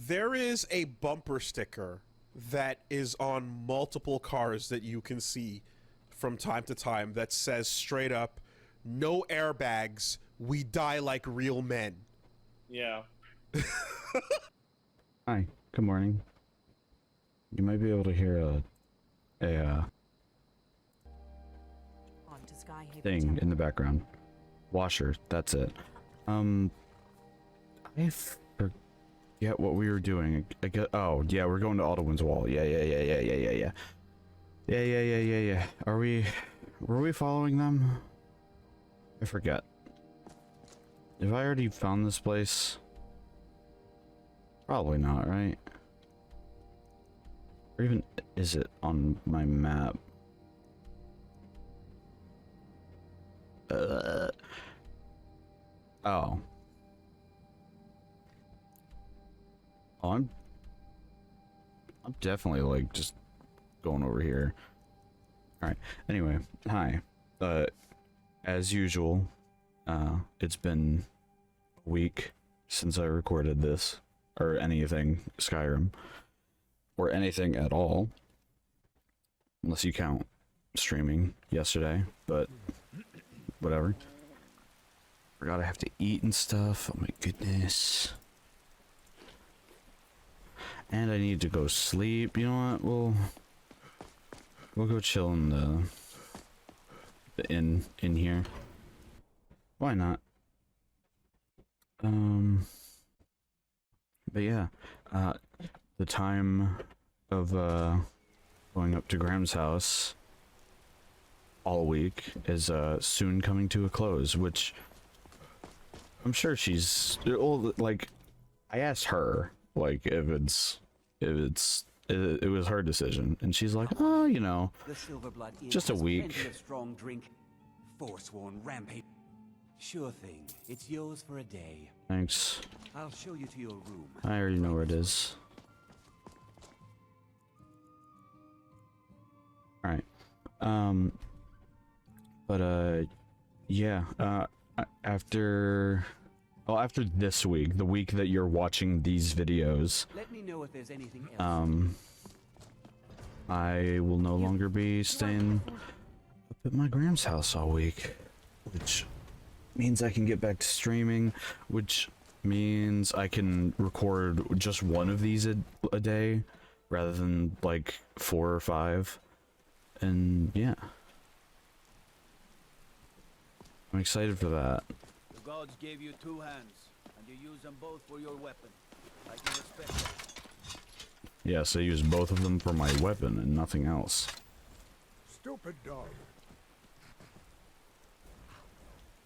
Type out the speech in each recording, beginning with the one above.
There is a bumper sticker that is on multiple cars that you can see from time to time that says straight up, "No airbags, we die like real men." Yeah. Hi, good morning. You might be able to hear a thing in the background. Washer, that's it. I forget what we were doing. Oh, yeah, we're going to Alduin's Wall. Yeah. Were we following them? I forget. Have I already found this place? Probably not, right? Or even is it on my map? Oh. Oh, I'm definitely like just going over here. All right. Anyway, hi. As usual, it's been a week since I recorded this or anything Skyrim or anything at all, unless you count streaming yesterday, but whatever. Forgot I have to eat and stuff. Oh my goodness. And I need to go sleep. You know what? We'll go chill in the inn in here. Why not? But yeah, the time of going up to Graham's house all week is soon coming to a close, which I'm sure she's like, I asked her like if it was her decision, and she's like, oh, you know, just a week. Strong drink, forsworn rampage. Sure thing, it's yours for a day. Thanks. I'll show you to your room. I already know where it is. All right. Yeah. After this week, the week that you're watching these videos, let me know if there's anything else. I will no longer be staying up at my Graham's house all week, which means I can get back to streaming, which means I can record just one of these a day rather than like 4 or 5. And yeah, I'm excited for that. The gods gave you 2 hands, and you use them both for your weapon. I can respect that. Yes, I use both of them for my weapon and nothing else. Stupid dog.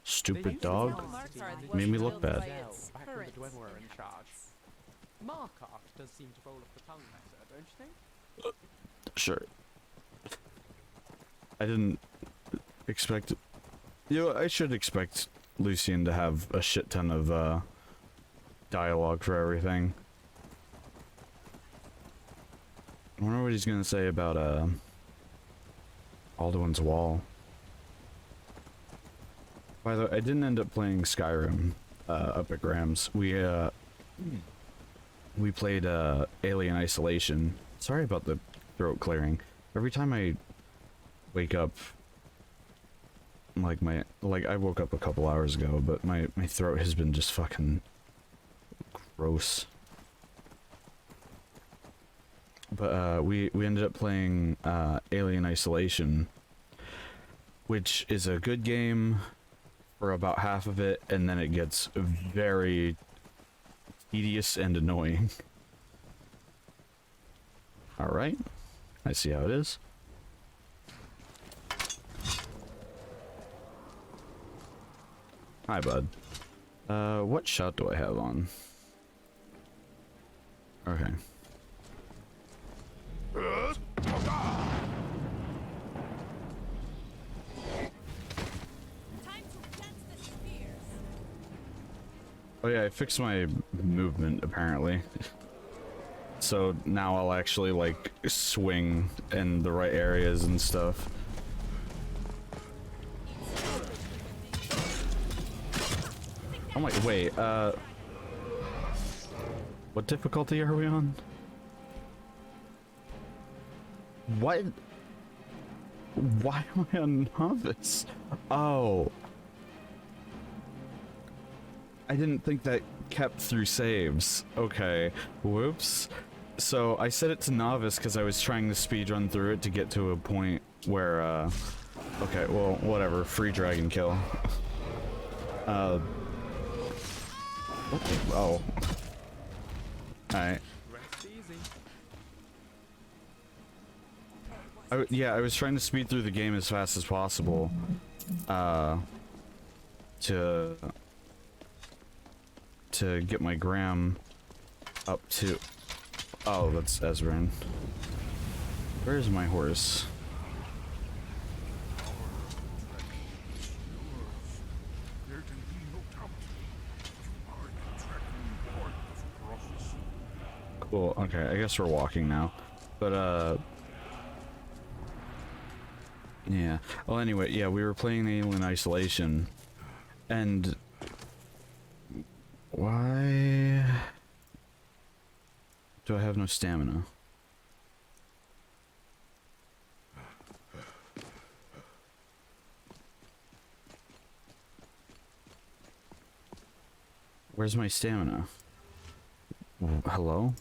Stupid dog? Made me look bad. Back when the Dwen were in charge. Markarth does seem to roll off the tongue better, don't you think? Sure. I didn't expect... You know, I should expect Lucian to have a shit ton of dialogue for everything. I wonder what he's gonna say about Alduin's Wall. By the way, I didn't end up playing Skyrim up at Graham's. We played Alien Isolation. Sorry about the throat clearing. Every time I wake up, like I woke up a couple hours ago, but my throat has been just fucking gross. But we ended up playing Alien Isolation, which is a good game for about half of it, and then it gets very tedious and annoying. Alright, I see how it is. Hi, bud. What shot do I have on? Okay. Oh yeah, I fixed my movement apparently. So now I'll actually like swing in the right areas and stuff. Oh my, wait, What difficulty are we on? What? Why am I on novice? Oh. I didn't think that kept through saves. Okay. Whoops. So I set it to novice because I was trying to speedrun through it to get to a point where, okay, well, whatever. Free dragon kill. What the? Oh. Alright. Rest easy. Yeah, I was trying to speed through the game as fast as possible. To get my gram up to... Oh, that's Ezrin. Where's my horse? There can be no doubt. You are the tracking point of prophecy. Cool, okay, I guess we're walking now. But, yeah. Well, anyway, yeah, we were playing Alien Isolation. And... Why... do I have no stamina? Where's my stamina? Hello?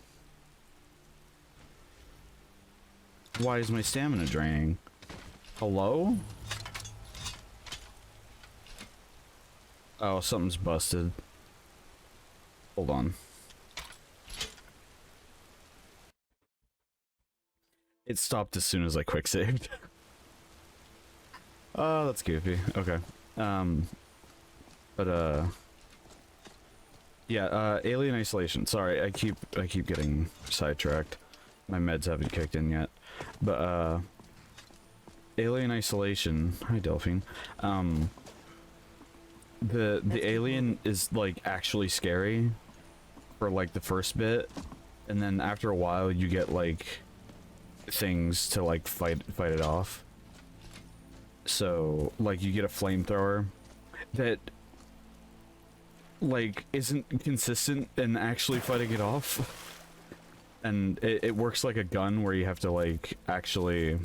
Why is my stamina draining? Hello? Oh, something's busted. Hold on. It stopped as soon as I quick saved. Oh, that's goofy. Okay. Yeah, Alien Isolation. Sorry, I keep getting sidetracked. My meds haven't kicked in yet. But Alien Isolation. Hi, Delphine. The alien is like actually scary for like the first bit, and then after a while you get like things to like fight it off. So like you get a flamethrower that like isn't consistent in actually fighting it off, and it works like a gun where you have to like actually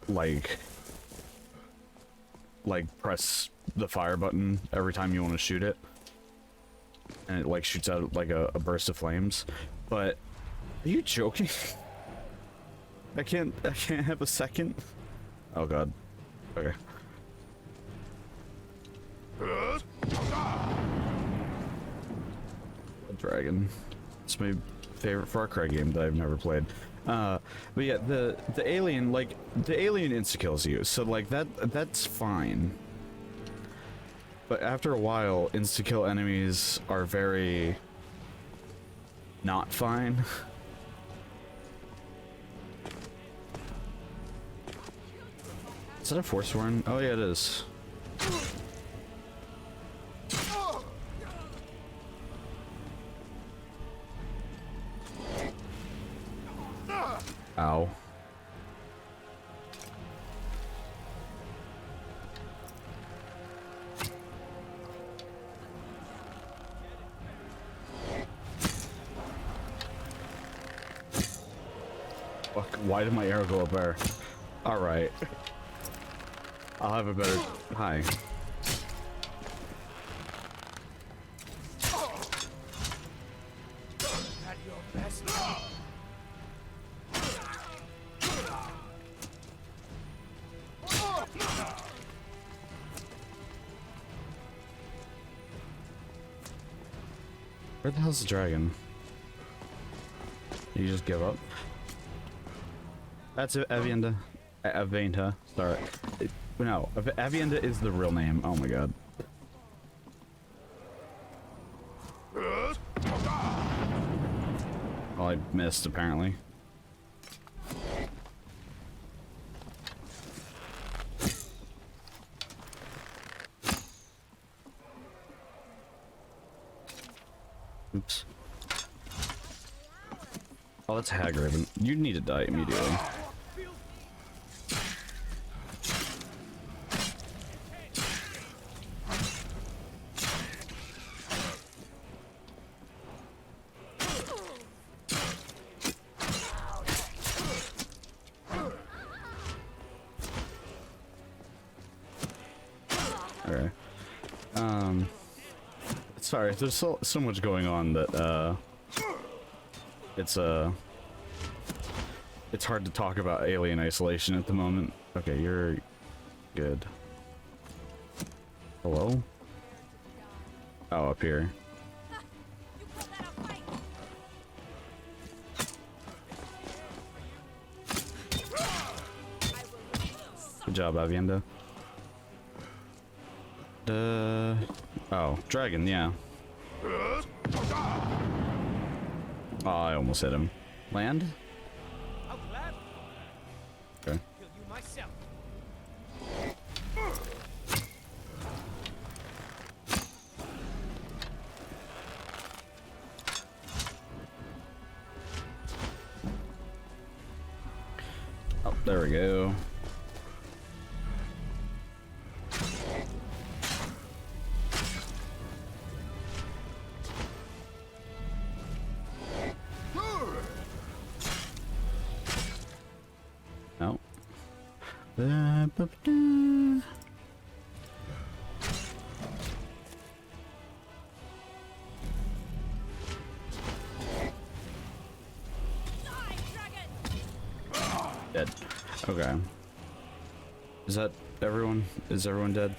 like press the fire button every time you want to shoot it, and it like shoots out like a burst of flames. But are you joking? I can't have a second. Oh god. Okay. A dragon. It's my favorite Far Cry game that I've never played. But yeah, the alien, like, the alien insta-kills you, so like that's fine. But after a while, insta-kill enemies are very not fine. Is that a Forsworn? Oh yeah, it is. Ow. Fuck, why did my arrow go up there? Alright. I'll have a better... Hi. Where the hell's the dragon? You just give up? That's Avienda. Avienda. Sorry. No, Avienda is the real name. Oh my god. Well, I missed apparently. Oops. Oh, that's Hag Raven. You need to die immediately. Sorry, there's so much going on that it's hard to talk about Alien Isolation at the moment. Okay, you're good. Hello? Oh, up here. Good job, Avienda. Oh, dragon, yeah. Oh, I almost hit him. Land? Okay. Kill you myself. Oh, there we go. No. Dead. Okay. Is that everyone? Is everyone dead?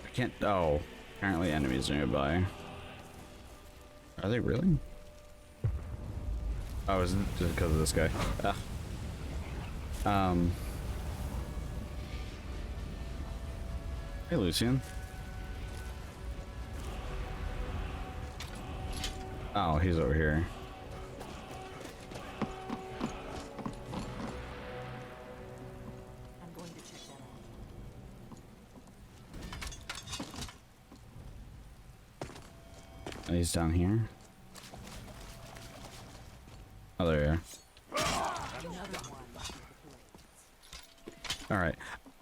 I can't. Oh, apparently enemies are nearby. Are they really? Oh, is it just because of this guy? Ah. Hey, Lucian. Oh, he's over here. I'm going to check that out. And he's down here. Oh, there you are. Alright.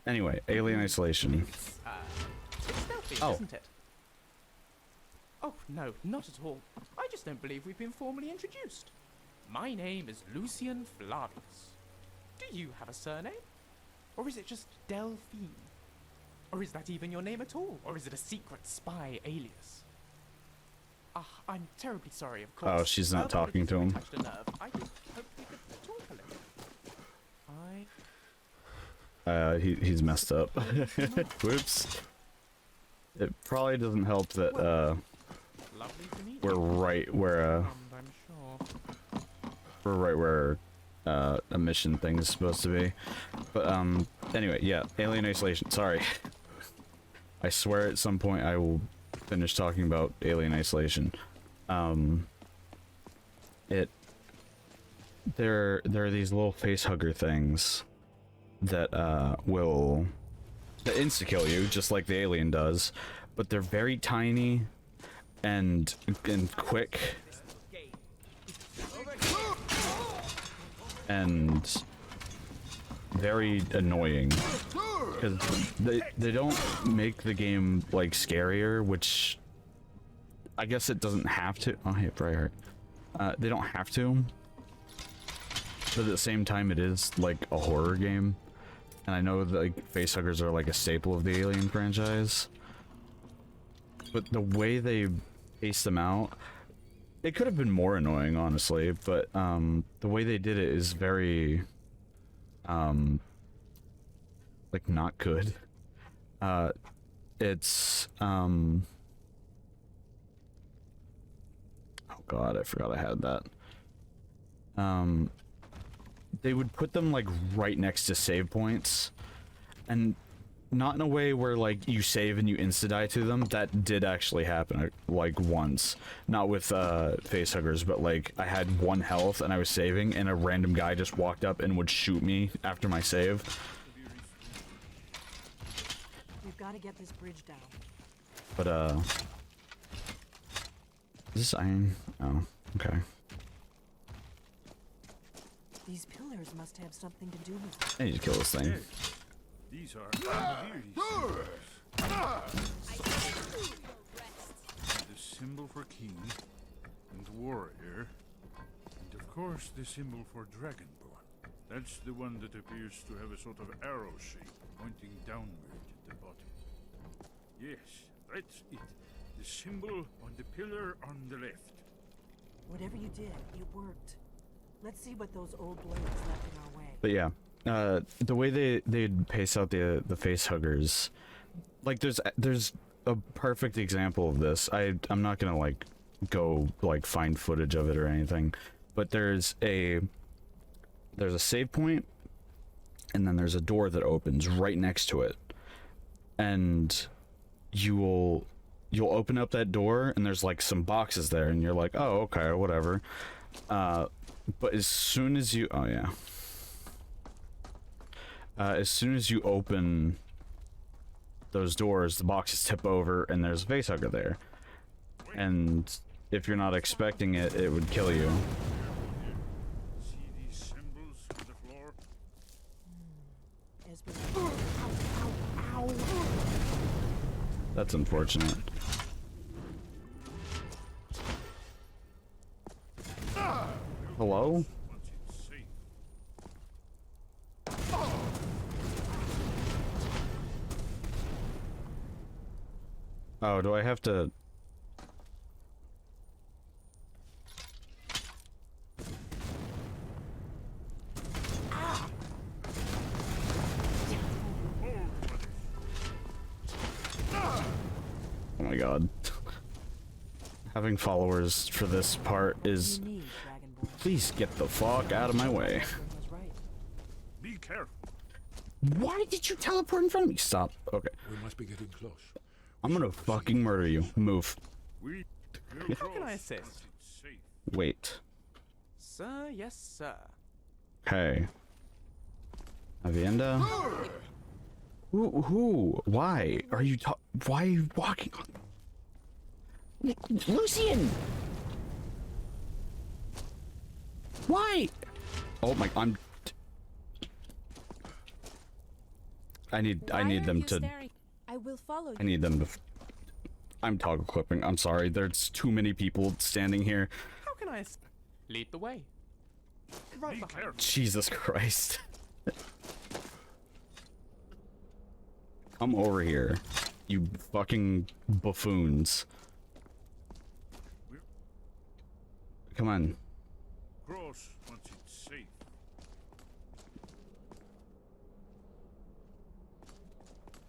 Anyway, Alien Isolation. It's stealthy, Oh. isn't it? Oh, no, not at all. I just don't believe we've been formally introduced. My name is Lucian Flavius. Do you have a surname? Or is it just Delphine? Or is that even your name at all? Or is it a secret spy alias? Ah, I'm terribly sorry, of course. Oh, she's not talking to him. Touched a nerve. I just hoped we could talk a little. He's messed up. Whoops. It probably doesn't help that, Lovely to meet we're you. right where, I'm sure. we're right where, a mission thing is supposed to be. But, anyway, yeah, Alien Isolation. Sorry. I swear at some point I will finish talking about Alien Isolation. There are these little face hugger things that will insta-kill you, just like the alien does, but they're very tiny and quick and very annoying because they don't make the game like scarier, which I guess it doesn't have to. Oh, hey, Briar. They don't have to, but at the same time, it is like a horror game. And I know that like, facehuggers are like a staple of the Alien franchise. But the way they pace them out, it could have been more annoying, honestly, but the way they did it is very like not good. It's oh god, I forgot I had that. They would put them like right next to save points, and not in a way where like you save and you insta-die to them. That did actually happen like once, not with facehuggers, but like I had 1 health and I was saving and a random guy just walked up and would shoot me after my save. We've got to get this bridge down. But is this iron? Oh, okay. These pillars must have something to do with it. I need to kill this thing. Yes. These are Avieri symbols. The symbol for king and warrior, and of course the symbol for dragonborn. That's the one that appears to have a sort of arrow shape pointing downward at the bottom. Yes, That's it. The symbol on the pillar on the left. Whatever you did, it worked. Let's see what those old blades left in our way. But yeah, the way they'd pace out the face huggers, like there's a perfect example of this. I'm not gonna like go like find footage of it or anything, but there's a save point, and then there's a door that opens right next to it, and you'll open up that door and there's like some boxes there, and you're like, oh okay, whatever. But as soon as you as soon as you open those doors, the boxes tip over and there's a facehugger there, and if you're not expecting it, it would kill you. See these symbols on the floor? Esben, That's unfortunate. Hello? Once it's safe. Oh, do I have to... Oh my god. Having followers for this part is... you need, Dragonborn. Please get the fuck out of my way. Esben was right. Be careful. Why did you teleport in front of me? Stop. Okay. We must be getting close. I'm gonna fucking murder you. Move. We're How can I close. assist? Once it's safe. Wait. Sir, yes, sir. Okay. Avienda? Who? Why? Are you why are you walking on... Lucian! Why? Oh my, I need them to... I will follow you. I need them to... I'm toggle clipping. I'm sorry. There's too many people standing here. How can I lead the way? Right Be behind. careful. Jesus Christ. Come over here, you fucking buffoons. Come on. Cross once it's safe.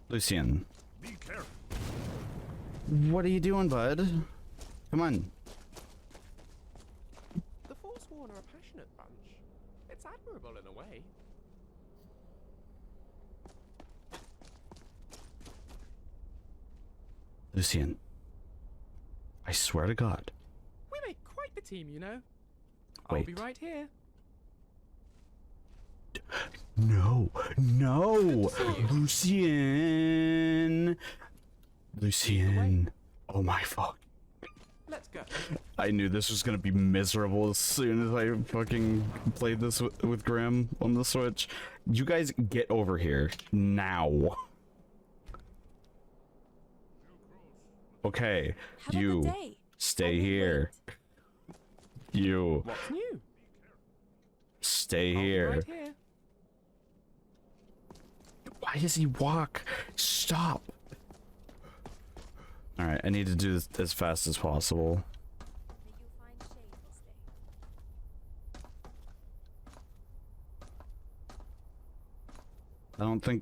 Lucian. Be careful. What are you doing, bud? Come on. The Forsworn are a passionate bunch. It's admirable in a way. Lucian. I swear to God. We make quite the team, you know. I'll be Wait. right here. No. No! Lucian! Lucian. Oh my fuck. Let's go. I knew this was gonna be miserable as soon as I fucking played this with Grim on the Switch. You guys get over here now. Okay, How about the you day? stay I will here. You What's new? stay I'll be here. right here. Why does he walk? Stop. All right, I need to do this as fast as possible. May you find shade this day.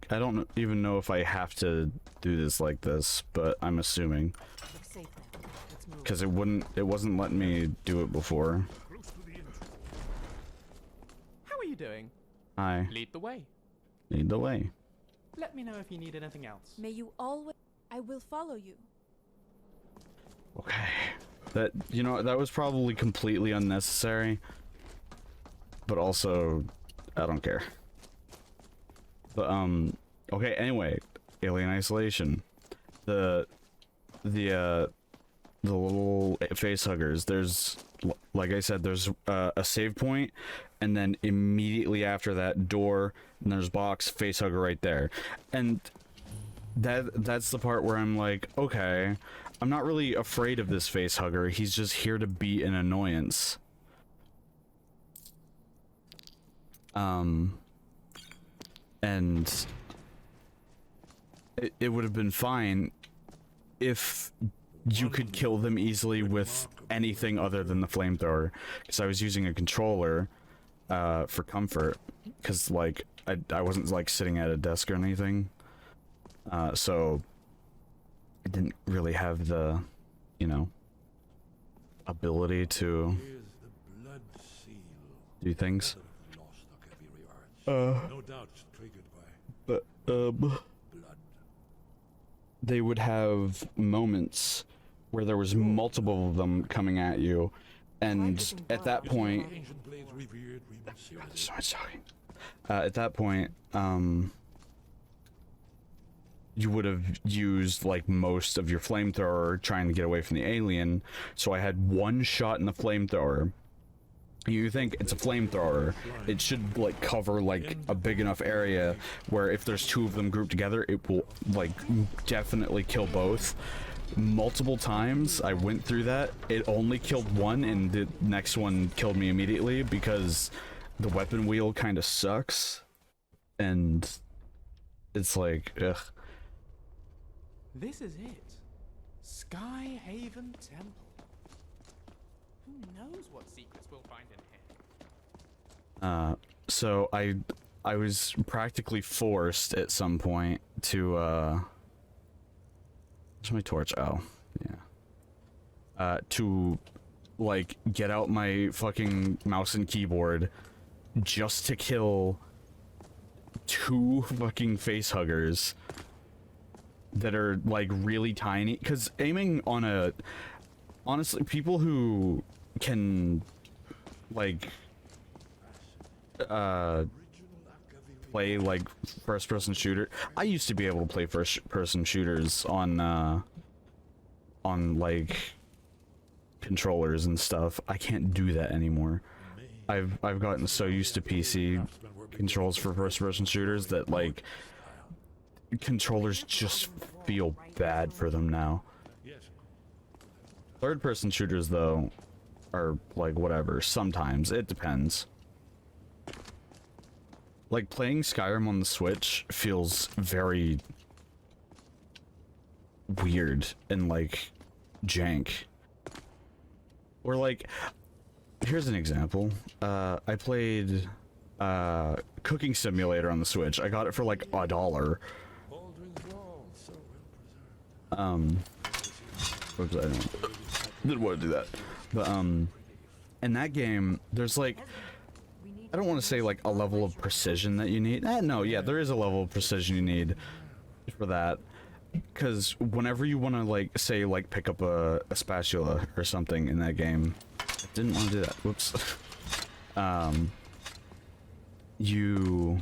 I don't even know if I have to do this like this, but I'm assuming Looks safe now. Let's move. because it wasn't letting me do it before. Close to the entrance. How are you doing? I Lead the way. lead the way. Let me know if you need anything else. May you always. I will follow you. Okay. That, you know, that was probably completely unnecessary. But also, I don't care. But, okay, anyway. Alien Isolation. The little face huggers. There's, like I said, there's a save point, and then immediately after that, door, and there's box, face hugger right there. And that's the part where I'm like, okay, I'm not really afraid of this face hugger. He's just here to be an annoyance. And it would have been fine if you could kill them easily with anything other than the flamethrower, because I was using a controller for comfort, because like I wasn't like sitting at a desk or anything, so I didn't really have the, you know, ability to Here's the blood seal. do things. Lost Akaviri arts. No doubt triggered by But blood. they would have moments where there was multiple of them coming at you, and at that point, Ancient blades revered, we must seal there's it. so much talking. At that point, you would have used like most of your flamethrower trying to get away from the alien. So I had one shot in the flamethrower. You think it's a flamethrower, it should like cover like a big enough area where if there's two of them grouped together, it will like definitely kill both. Multiple times I went through that, it only killed one, and the next one killed me immediately because the weapon wheel kind of sucks, and it's like, ugh. This is it. Sky Haven Temple. Who knows what secrets we'll find in here? So I was practically forced at some point to where's my torch? Oh, yeah. To like get out my fucking mouse and keyboard just to kill 2 fucking face huggers that are like really tiny, because aiming on a, honestly, people who can like play like first person shooter, I used to be able to play first person shooters on like controllers and stuff. I can't do that anymore. I've gotten so used to PC controls for first person shooters that like controllers just feel bad for them now. Third person shooters though are like whatever, sometimes it depends. Like playing Skyrim on the Switch feels very weird and like jank. Or like, here's an example. I played Cooking Simulator on the Switch. I got it for like $1. Oops, I didn't want to do that. But in that game, there's like, I don't want to say like a level of precision that you need. No, yeah, there is a level of precision you need for that. Because whenever you want to like, say like pick up a spatula or something in that game, I didn't want to do that. Whoops. You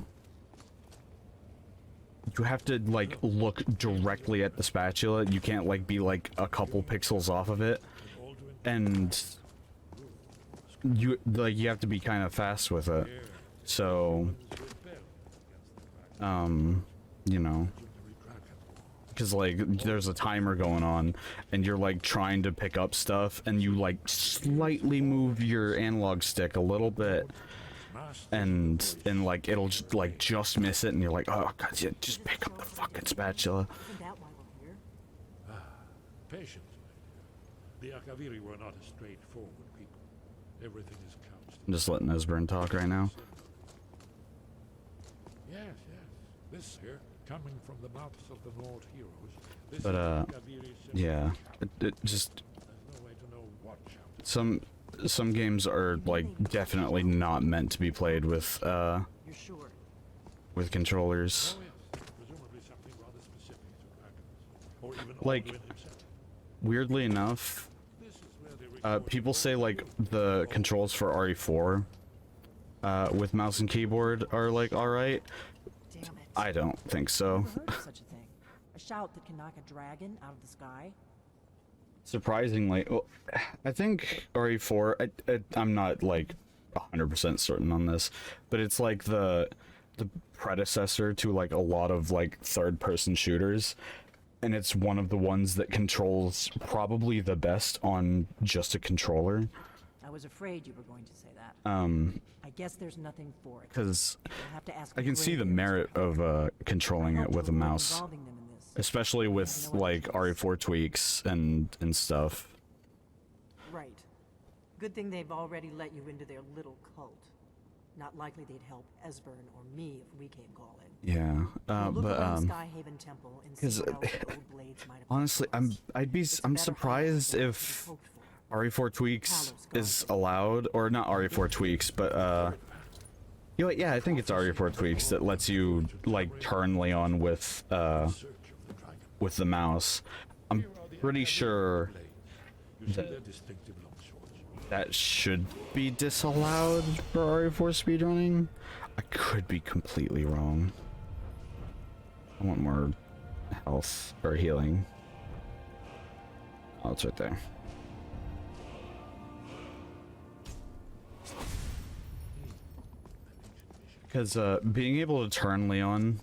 have to like look directly at the spatula. You can't like be like a couple pixels off of it, and you have to be kind of fast with it. So you know, because like there's a timer going on and you're like trying to pick up stuff and you like slightly move your analog stick a little bit, and like it'll just miss it, and you're like, oh god, yeah, just pick up the fucking spatula. Isn't that why we're here? Patience. The Akaviri were not a straightforward people. Everything is couched. I'm just letting Esbern talk right now. Yes, yes. This here, coming from the mouths of the Nord heroes. This But is the Akaviri symbol. yeah, it just, There's no way to know what chapter. some games are like definitely not meant to be played with You're sure? with controllers. Oh yes, presumably something rather specific to dragons, or even Like, Alduin himself. weirdly enough, This is where they people say like the controls for RE4 with mouse and keyboard are like alright. Damn it. I don't think so. Never heard of such a thing. A shout that can knock a dragon out of the sky. Surprisingly, well, I think RE4, I'm not like 100% certain on this, but it's like the predecessor to like a lot of like third-person shooters, and it's one of the ones that controls probably the best on just a controller. I was afraid you were going to say that. I guess there's nothing for it. because We'll have to ask I can see the Greybeards. merit of controlling I it hoped with to a avoid mouse. involving them in this. especially with like RE4 tweaks and stuff. Right. Good thing they've already let you into their little cult. Not likely they'd help Esbern or me if we came calling. Yeah, Look but around Skyhaven Temple and see what else the old blades might have honestly, done for us. I'm It's better surprised than if what we hoped for. RE4 tweaks is allowed, or not RE4 tweaks, but you know what, yeah, I think it's RE4 tweaks that lets you like turn Leon with the mouse. I'm pretty sure that should be disallowed for RE4 speedrunning. I could be completely wrong. I want more health or healing. Oh, it's right there. Because being able to turn Leon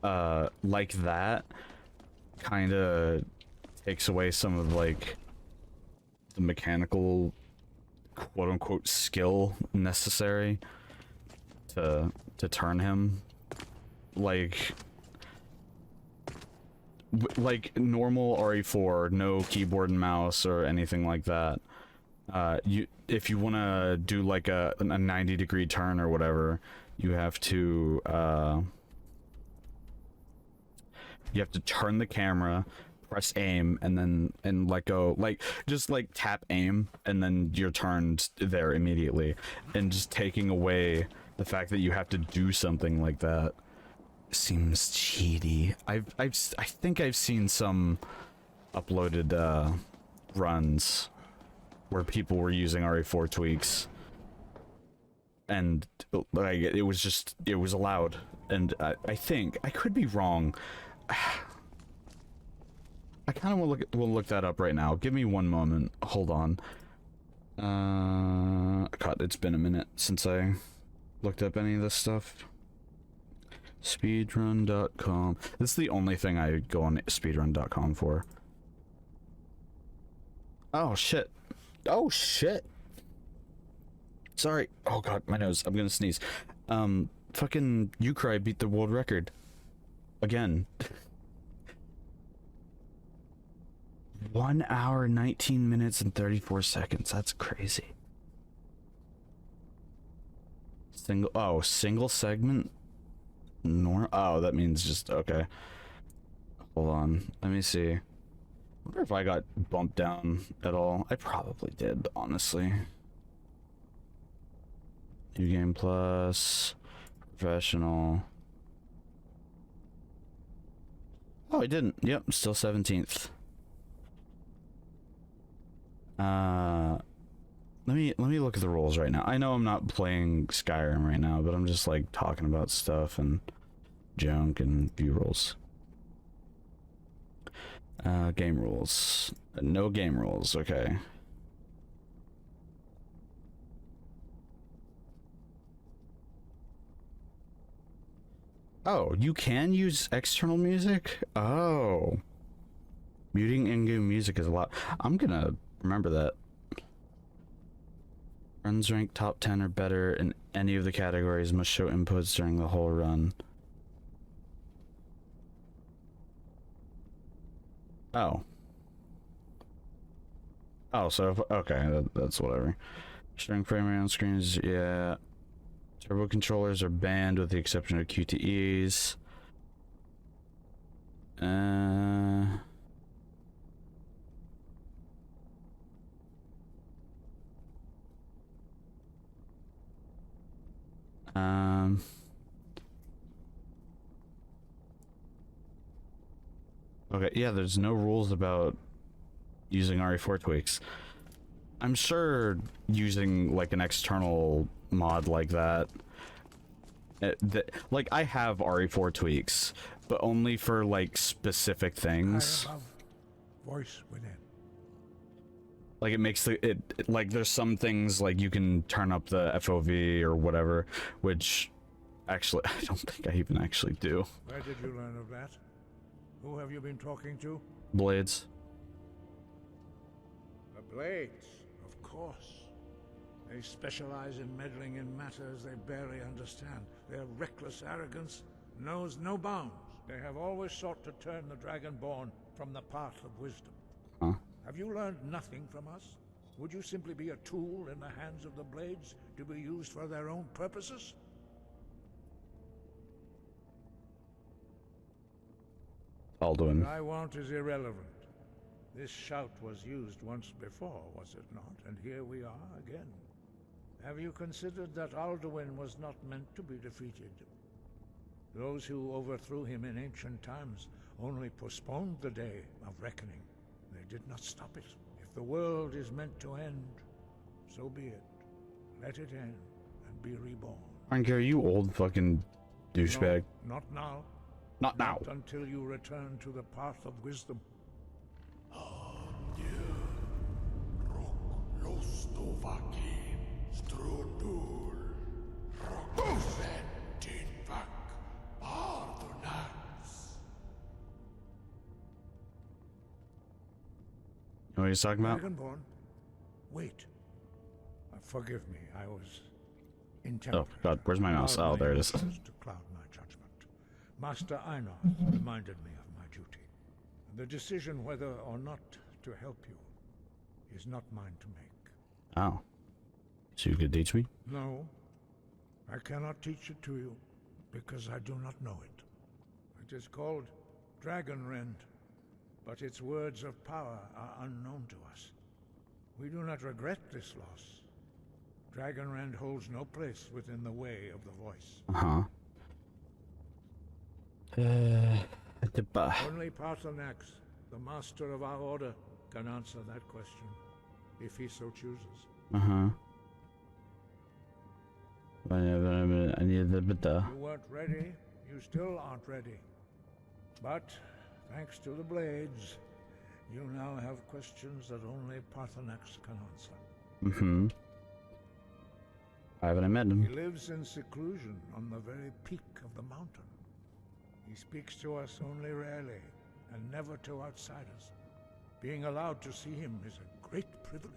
like that kind of takes away some of like the mechanical quote-unquote skill necessary to turn him like normal RE4, no keyboard and mouse or anything like that. If you want to do like a 90-degree turn or whatever, you have to turn the camera, press aim, and then let go, like just like tap aim, and then you're turned there immediately. And just taking away the fact that you have to do something like that seems cheaty. I think I've seen some uploaded runs where people were using RE4 tweaks, and like it was allowed. And I think I could be wrong. I kind of want to look that up right now. Give me one moment. Hold on. God, it's been a minute since I looked up any of this stuff. Speedrun.com. This is the only thing I go on speedrun.com for. Oh shit. Oh shit. Sorry. Oh god, my nose. I'm gonna sneeze. Fucking Ukraine beat the world record. Again. 1 hour, 19 minutes, and 34 seconds. That's crazy. Single segment? Oh, that means just, okay. Hold on. Let me see. I wonder if I got bumped down at all. I probably did, honestly. New Game Plus. Professional. Oh, I didn't. Yep, still 17th. Let me look at the rules right now. I know I'm not playing Skyrim right now, but I'm just like talking about stuff and junk and view rules. Game rules. No game rules, okay. Oh, you can use external music? Oh. Muting in-game music is allowed. I'm gonna remember that. Runs ranked top 10 or better in any of the categories must show inputs during the whole run. Oh. Oh, so okay, that's whatever. Showing frame rate on screens, yeah. Turbo controllers are banned with the exception of QTEs. Okay, yeah, there's no rules about using RE4 tweaks. I'm sure using like an external mod like that, like I have RE4 tweaks, but only for like specific things. High above, voice within. Like it makes like there's some things like you can turn up the FOV or whatever, which actually I don't think I even actually do. Where did you learn of that? Who have you been talking to? Blades. The Blades, of course. They specialize in meddling in matters they barely understand. Their reckless arrogance knows no bounds. They have always sought to turn the Dragonborn from the path of wisdom. Huh? Have you learned nothing from us? Would you simply be a tool in the hands of the Blades to be used for their own purposes? Alduin. What I want is irrelevant. This shout was used once before, was it not? And here we are again. Have you considered that Alduin was not meant to be defeated? Those who overthrew him in ancient times only postponed the day of reckoning. They did not stop it. If the world is meant to end, so be it. Let it end and be reborn. Frank, are you old fucking douchebag? No, not now. Not now. Not until you return to the path of wisdom. You know what he's talking about? Dragonborn, wait. Forgive me, I was intemperate. Oh god, where's my mouse? Oh, there it is. To cloud my judgment. Master Einar reminded me of my duty. The decision whether or not to help you is not mine to make. Oh. So you could teach me? No, I cannot teach it to you because I do not know it. It is called Dragonrend, but its words of power are unknown to us. We do not regret this loss. Dragonrend holds no place within the way of the voice. Only Parthurnax, the master of our order, can answer that question, if he so chooses. You weren't ready, you still aren't ready. But, thanks to the Blades, you now have questions that only Parthurnax can answer. Why haven't I met him? He lives in seclusion on the very peak of the mountain. He speaks to us only rarely, and never to outsiders. Being allowed to see him is a great privilege.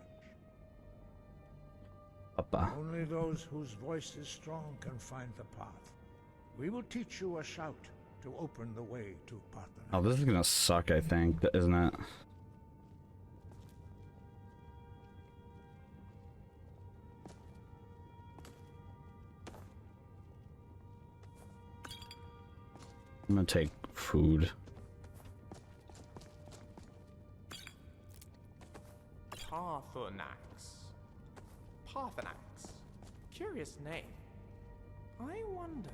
Papa. Only those whose voice is strong can find the path. We will teach you a shout to open the way to Parthurnax. Oh, this is gonna suck, I think, isn't it? I'm gonna take food. Parthurnax. Curious name. I wonder.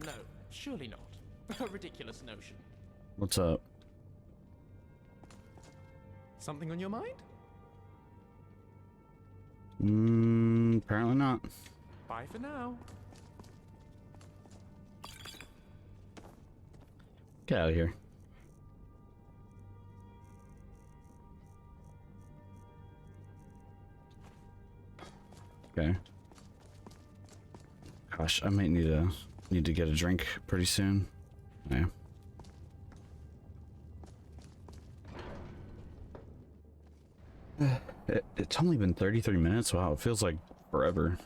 No, surely not. A ridiculous notion. What's up? Something on your mind? Apparently not. Bye for now. Get out of here. Okay. Gosh, I might need to get a drink pretty soon. Yeah. It's only been 33 minutes. Wow, it feels like forever.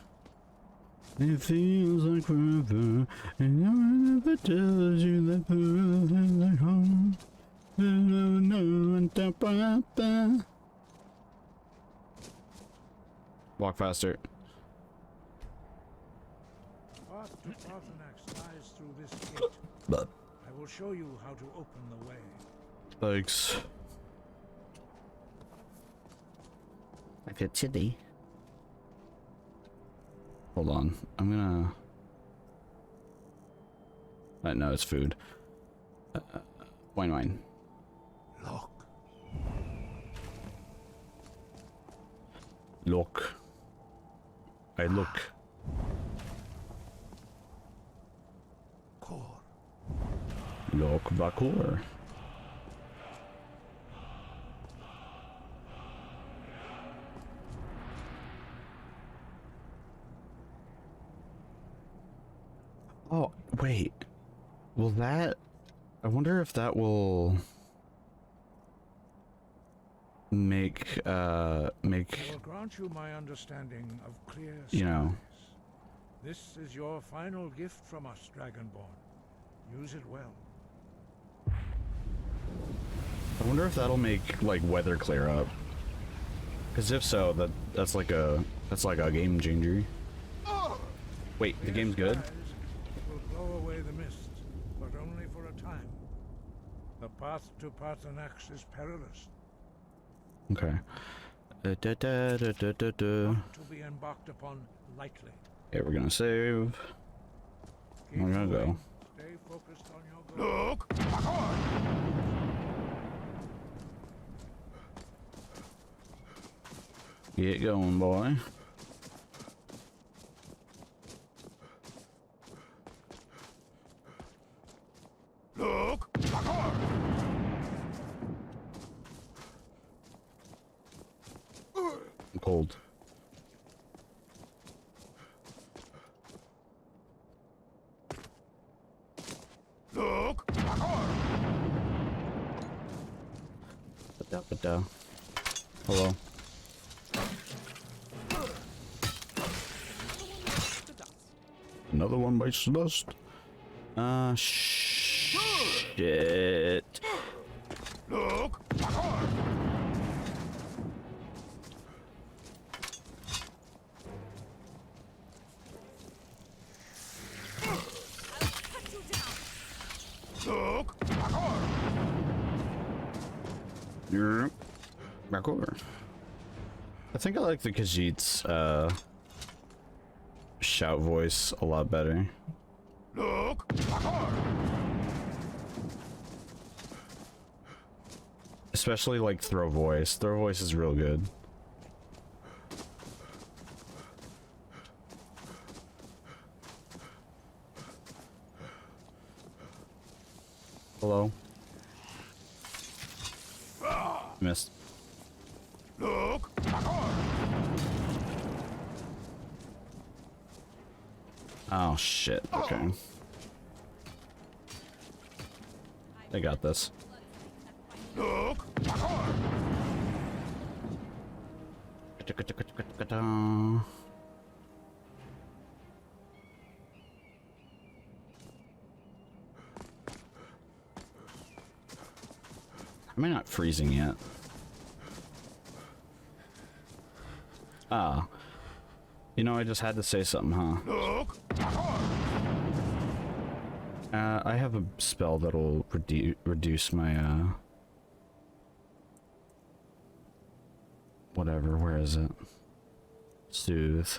It feels like forever, and no one ever tells you that forever is like home. Walk faster. Path to Parthurnax lies through this gate. But I will show you how to open the way. thanks. I feel chilly. Hold on, I'm gonna. No, it's food. Wine. Look. Look. I look. Core. Look Bakor. Oh, wait. Will that... I wonder if that will... make, I will grant you my understanding of clear skies. you know... This is your final gift from us, Dragonborn. Use it well. I wonder if that'll make like weather clear up. Because if so, that's like a game changer. Wait, the game's good? Skies will blow away the mist, but only for a time. The path to Parthurnax is perilous. Okay. Not to be embarked upon lightly. Okay, we're gonna save. Keep We're gonna go. moving. Stay focused on your goal. Look! Get going, boy. Look! I'm cold. Look! Ba-da-ba-da. Hello. Another one bites the dust. Shit. Look! Look! You're back over. I think I like the Khajiit's shout voice a lot better. Look! Especially like throw voice. Throw voice is real good. Hello? Missed. Look! Oh shit, okay. They got this. Look! Am I not freezing yet? Ah. You know, I just had to say something, huh? Look! I have a spell that'll reduce my, whatever, where is it? Soothe.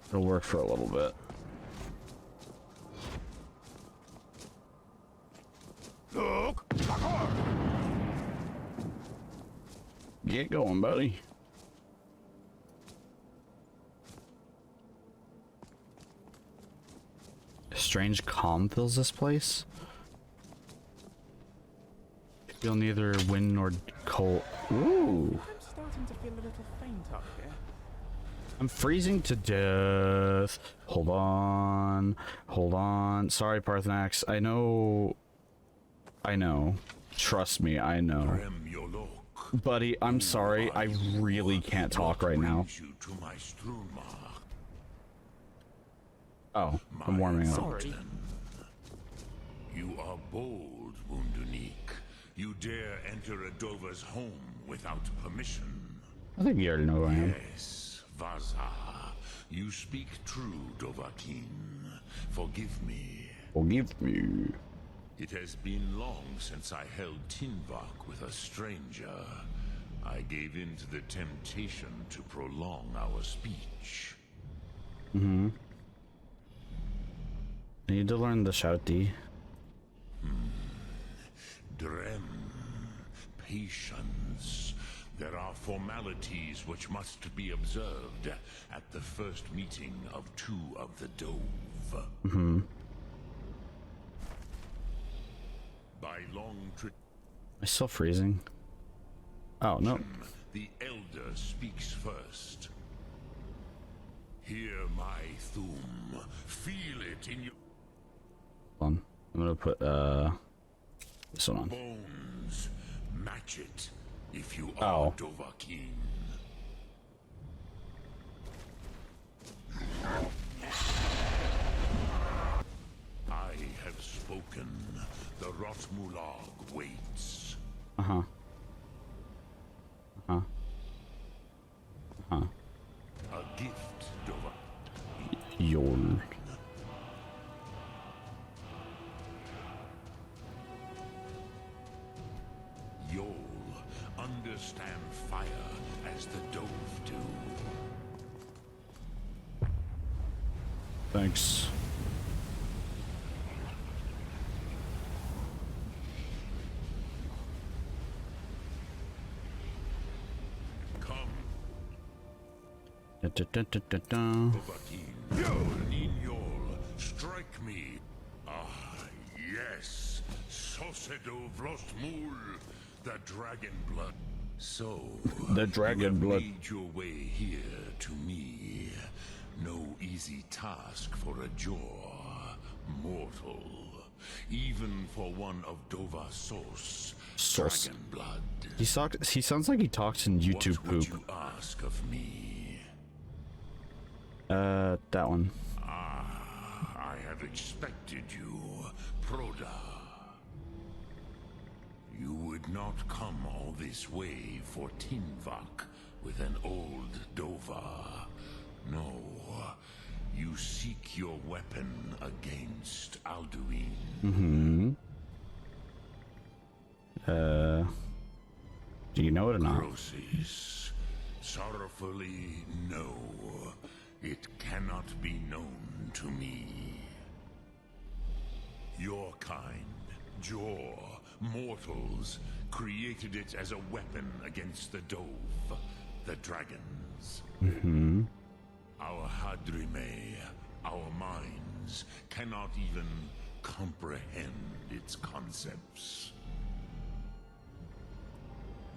It'll work for a little bit. Look! Get going, buddy. A strange calm fills this place. Feel neither wind nor cold. Ooh. I'm starting to feel a little faint up here. I'm freezing to death. Hold on. Hold on. Sorry, Parthurnax. I know. Trust me, I know. Buddy, I'm sorry. I really can't talk right now. Oh, I'm warming up. Sorry. You are bold, Wundunik. You dare enter a Dova's home without permission. I think you already know who I am. Yes, Vaza. You speak true, Dovahkiin. Forgive me. Forgive me. It has been long since I held Tinvak with a stranger. I gave in to the temptation to prolong our speech. Mm-hmm. I need to learn the shout D. Drem. Patience. There are formalities which must be observed at the first meeting of two of the Dove. Mm-hmm. By long Am I still freezing? Oh, no. the elder speaks first. Hear my thum. Feel it in your Hold on. I'm gonna put, this one on. bones. Match it, if you are Dovahkiin. I have spoken. The Rotmulag waits. Uh-huh. Uh-huh. Uh-huh. A gift, Dovah. Yol. You'll understand fire as the Dove do. Thanks. Come, Da-da-da-da-da-da. Dovahkiin. Ninyol, strike me. Ah, yes. Sosedo Vlostmul, the dragon blood. So, The dragon you have blood. made your way here to me. No easy task for a Jor mortal. Even for one of Dova Sos, Sos. dragon blood. He sounds like he talks in YouTube What would poop. you ask of me? That one. I have expected you, Proda. You would not come all this way for Tinvak with an old Dova. No, you seek your weapon against Alduin. Mm-hmm. Do you know it or not? Croesus, sorrowfully, no. It cannot be known to me. Your kind, Jor, mortals, created it as a weapon against the Dove, the dragons. Mm-hmm. Our Hadrime, our minds, cannot even comprehend its concepts.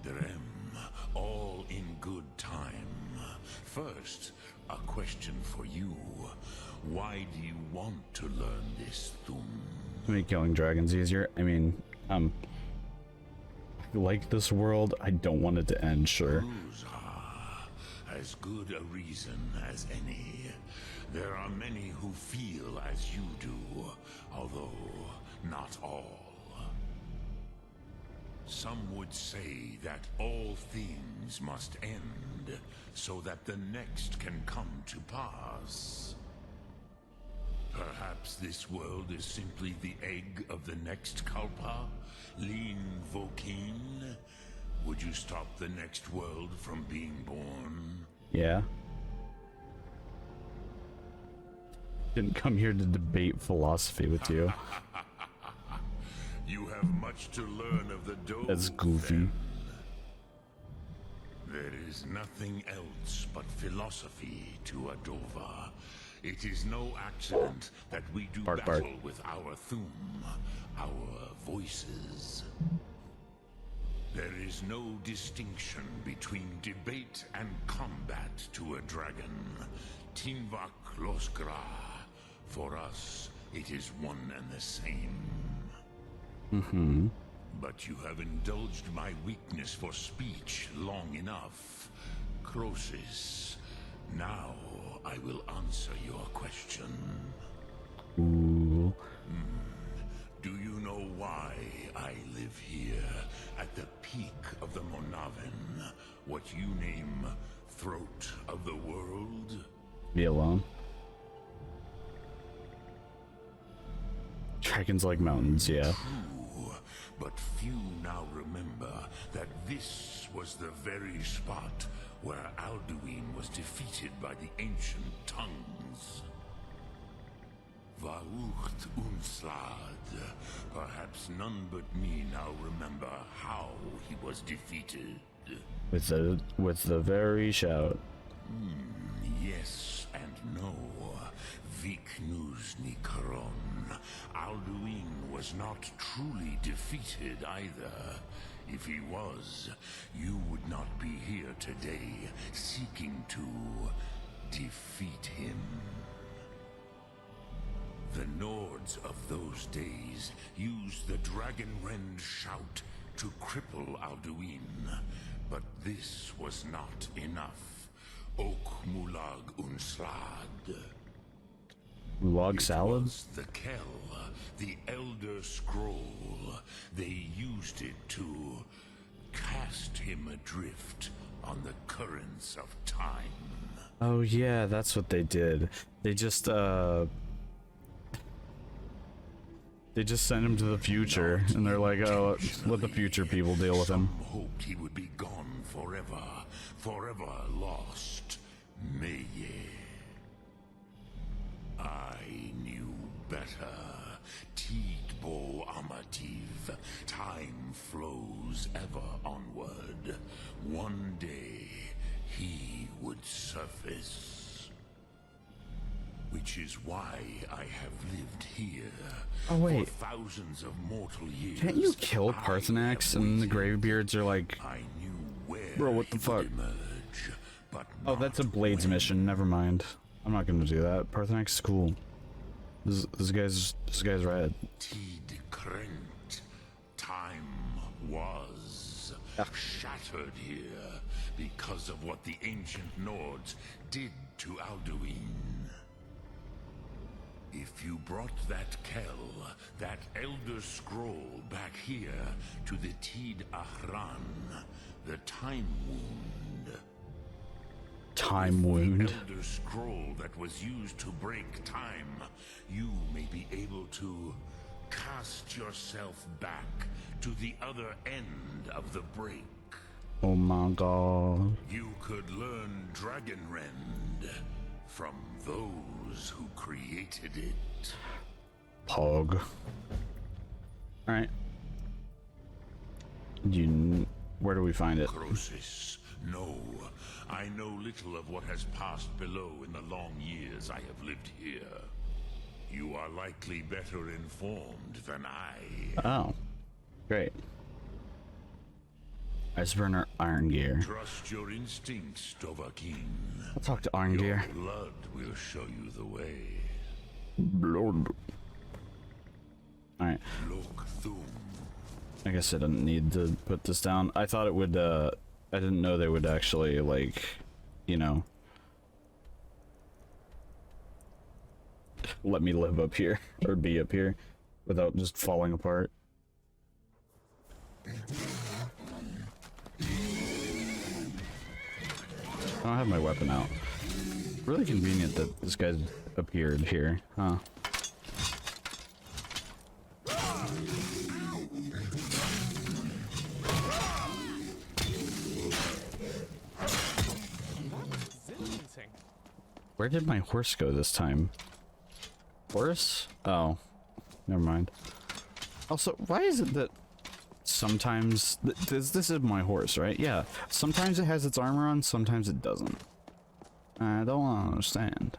Drem, all in good time. First, a question for you. Why do you want to learn this Thum? To make killing dragons easier. I mean, like this world, I don't want it to end, sure. Cruzha, as good a reason as any. There are many who feel as you do, although not all. Some would say that all things must end, so that the next can come to pass. Perhaps this world is simply the egg of the next Kalpa? Lean Vokin? Would you stop the next world from being born? Yeah. Didn't come here to debate philosophy with you. You have much to learn of the Dove. That's goofy. then. There is nothing else but philosophy to a Dova. It is no accident that we do Bark, battle bark. with our Thum, our voices. There is no distinction between debate and combat to a dragon. Tinvak Loskra. For us, it is one and the same. Mm-hmm. But you have indulged my weakness for speech long enough. Croesus, now I will answer your question. Ooh. Do you know why I live here, at the peak of the Monavin, what you name Throat of the World? Be alone. Dragons like mountains, yeah. True, but few now remember that this was the very spot where Alduin was defeated by the ancient tongues. Vaucht Unslad. Perhaps none but me now remember how he was defeated. With the very shout. Yes and no. Viknus Nikaron. Alduin was not truly defeated either. If he was, you would not be here today seeking to defeat him. The Nords of those days used the Dragonrend shout to cripple Alduin, but this was not enough. Ok Mulag Unslad. Log salad? It was the Kell, the Elder Scroll. They used it to cast him adrift on the currents of time. Oh yeah, that's what they did. They just sent him to the future, and they're like, oh, let the future people deal with him. Some hoped he would be gone forever, forever lost. Meye. I knew better. Tidbo Amativ. Time flows ever onward. One day, he would surface. Which is why I have lived here. Oh wait. For thousands of mortal years. Can't you kill Parthurnax? And the Greybeards are like, I knew where bro, what the he fuck? would emerge, but Oh, that's a not Blades when. mission. Never mind. I'm not gonna do that. Parthurnax is cool. This guy's rad. Tid Krent. Time was shattered here because of what the ancient Nords did to Alduin. If you brought that Kell, that Elder Scroll back here to the Tid Ahran, the Time Wound. Time With wound. the Elder Scroll that was used to break time, you may be able to cast yourself back to the other end of the break. Oh my god. You could learn Dragonrend from those who created it. Pog. Alright. Where do we find it? Croesus, no. I know little of what has passed below in the long years I have lived here. You are likely better informed than I. Oh. Great. Iceburner Iron Gear. Trust your instincts, Dovahkiin. I'll talk to Iron Your Gear. blood will show you the way. Blood. Alright. Look Thum. I guess I didn't need to put this down. I thought it would, I didn't know they would actually, like, you know, let me live up here, or be up here, without just falling apart. I don't have my weapon out. Really convenient that this guy's appeared here, huh? Where did my horse go this time? Horse? Oh, never mind. Also, why is it that sometimes this is my horse, right? Yeah. Sometimes it has its armor on, sometimes it doesn't. I don't understand.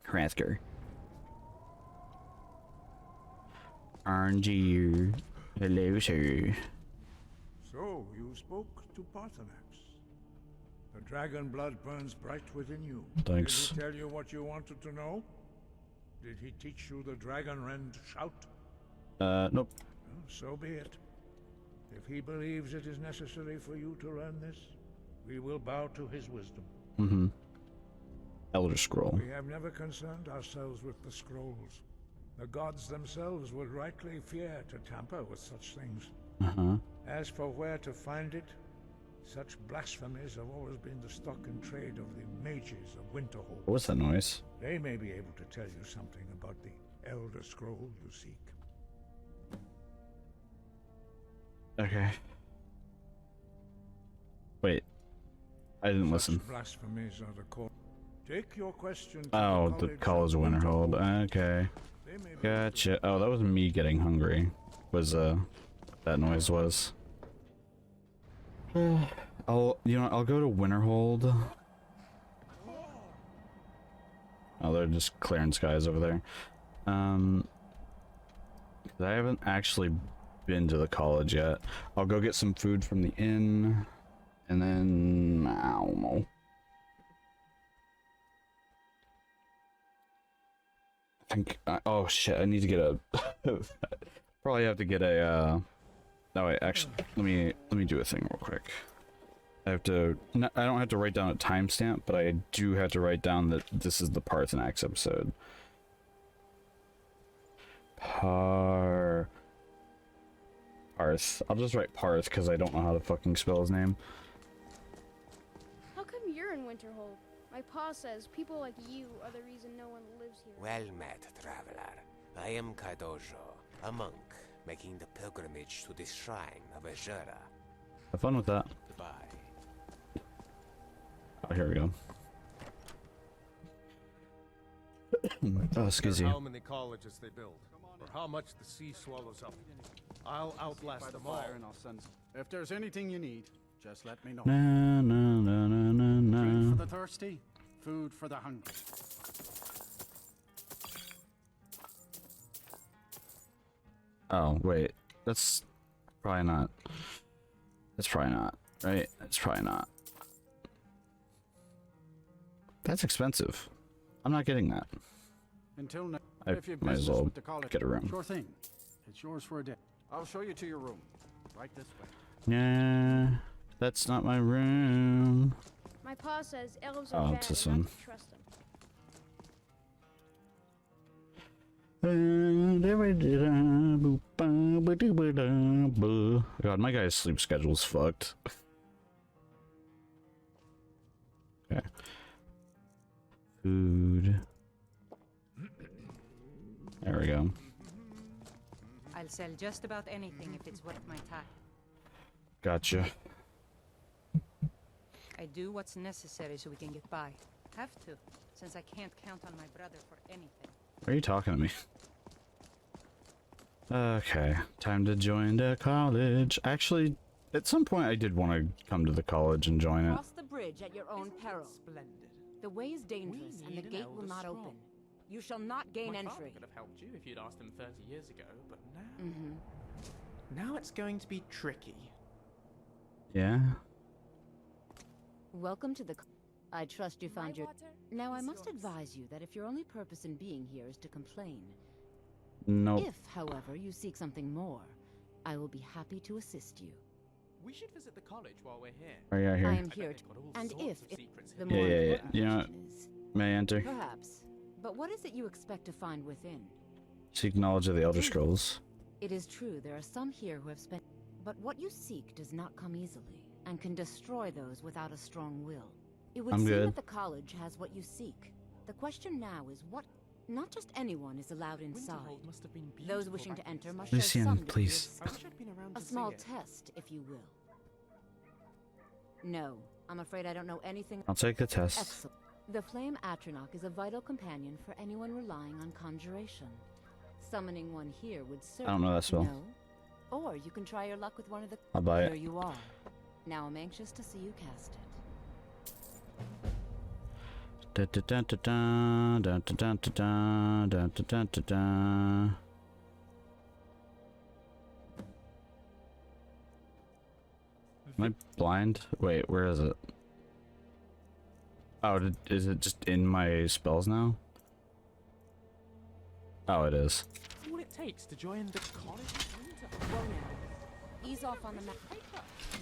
Hrathker. RNG. Hello, sir. So, you spoke to Parthurnax. The dragon blood burns bright within you. Thanks. Did he tell you what you wanted to know? Did he teach you the Dragonrend shout? Nope. Well, so be it. If he believes it is necessary for you to learn this, we will bow to his wisdom. Mm-hmm. Elder Scroll. We have never concerned ourselves with the scrolls. The gods themselves would rightly fear to tamper with such things. Uh-huh. As for where to find it, such blasphemies have always been the stock and trade of the mages of Winterhold. What was that noise? They may be able to tell you something about the Elder Scroll you seek. Okay. Wait. I didn't listen. Such blasphemies are the core. Take your question to Oh, the College of Winterhold. Okay. They may be Gotcha. Oh, that was me getting hungry. Was, that noise was. I'll go to Winterhold. Oh, they're just clearing skies over there. I haven't actually been to the college yet. I'll go get some food from the inn, and then I don't know. I think. Oh shit! I need to get a Probably have to get a no wait, actually let me do a thing real quick. I have to I don't have to write down a timestamp, but I do have to write down that this is the Parthurnax episode. Parth. I'll just write Parth because I don't know how to fucking spell his name. How come you're in Winterhold? My pa says people like you are the reason no one lives here. Well met, traveler. I am Kaidojo, a monk making the pilgrimage to the shrine of Azura. Have fun with that. Goodbye. Oh, here we go. Oh, excuse you. How many colleges they build, or how much the sea swallows up. I'll outlast them all. And I'll send. If there's anything you need, just let me know. Na, na, na, na, na, Drink na. for the thirsty, food for the hungry. Oh, wait. That's probably not. That's probably not, right? That's probably not. That's expensive. I'm not getting that. Until now, I if you might as well with the college, get a room. Sure thing. It's yours for a day. I'll show you to your room. Right this way. Nah, that's not my room. My pa says elves Oh, are it's bad this and one. not to trust them. God, my guy's sleep schedule's fucked. Okay. Food. There we go. I'll sell just about anything if it's worth my time. Gotcha. I do what's necessary so we can get by. Have to, since I can't count on my brother for anything. Are you talking to me? Okay, time to join the college. Actually, at some point I did want to come to the college and join it. Cross the bridge at your own peril. Splendid. The way is dangerous, and the gate will not open. You shall not gain My entry. father could have helped you if you'd asked him 30 years ago, but now... Now it's going to be tricky. Yeah? Welcome to the... I trust you found My your... water Now, I is must yours. advise you that if your only purpose in being here is to complain, Nope. if, however, you seek something more, I will be happy to assist you. We should visit the college while we're here. Are you out I here? am I bet here they've to... got all And sorts if... of secrets The hidden. more Yeah. important You know question is... May I enter? Perhaps. But what is it you expect to find within? Seek knowledge of the Elder Scrolls. It is true, there are some here who have spent... But what you seek does not come easily, and can destroy those without a strong will. It would I'm seem good. that the college has what you seek. The question now is what... Not just anyone is allowed inside. Winterhold must have been Those beautiful wishing back to in enter its must day. show Lucian, some degree please. of I wish I'd been around a to small see it. test, if you will. No, I'm afraid I don't know anything... I'll take the test. Excellent. The Flame Atronach is a vital companion for anyone relying on conjuration. Summoning one here would certainly... don't know that spell. No. Or you can try your luck with one of the... I'll buy Here it. you are. Now I'm anxious to see you cast it. Da, da, da, da, da, da, da, da, da, da, da, da, da. Am I blind? Wait, where is it? Oh, is it just in my spells now? Oh, it is. All it takes to join the college of Winterhold. Whoa now. Ease off on the map.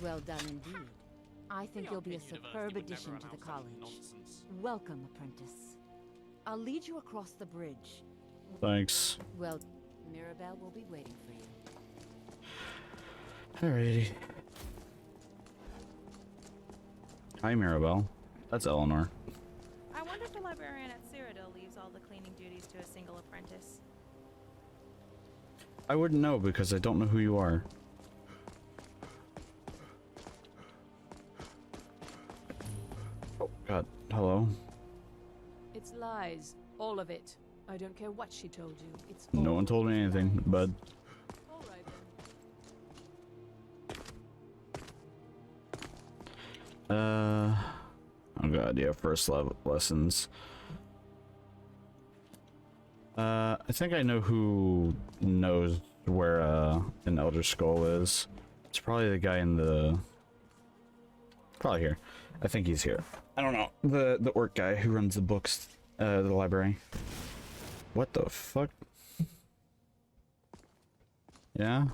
Well done indeed. I think you'll be a superb addition to the college. Welcome, apprentice. I'll lead you across the bridge. Thanks. Well, Mirabelle will be waiting for you. Alrighty. Hi, Mirabelle. That's Eleanor. I wonder if the librarian at Cyrodiil leaves all the cleaning duties to a single apprentice. I wouldn't know because I don't know who you are. Oh, God. Hello? It's lies. All of it. I don't care what she told you. It's No all one told me anything, bud. all right then. Oh god, yeah, first level lessons. I think I know who knows where an Elder Scroll is. It's probably the guy in the... Probably here. I think he's here. I don't know. The orc guy who runs the books, the library. What the fuck? Yeah?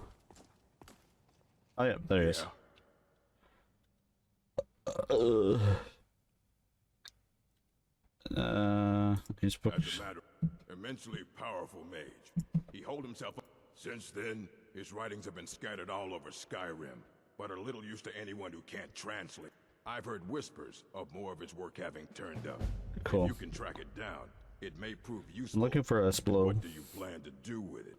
Oh, yeah, there he is. He's As a matter, immensely powerful mage. He holds himself up. Since then, his writings have been scattered all over Skyrim, but are little use to anyone who can't translate. I've heard whispers of more of his work having turned up. Cool. If you can track it down, it may prove useful. I'm looking for a splo. What do you plan to do with it?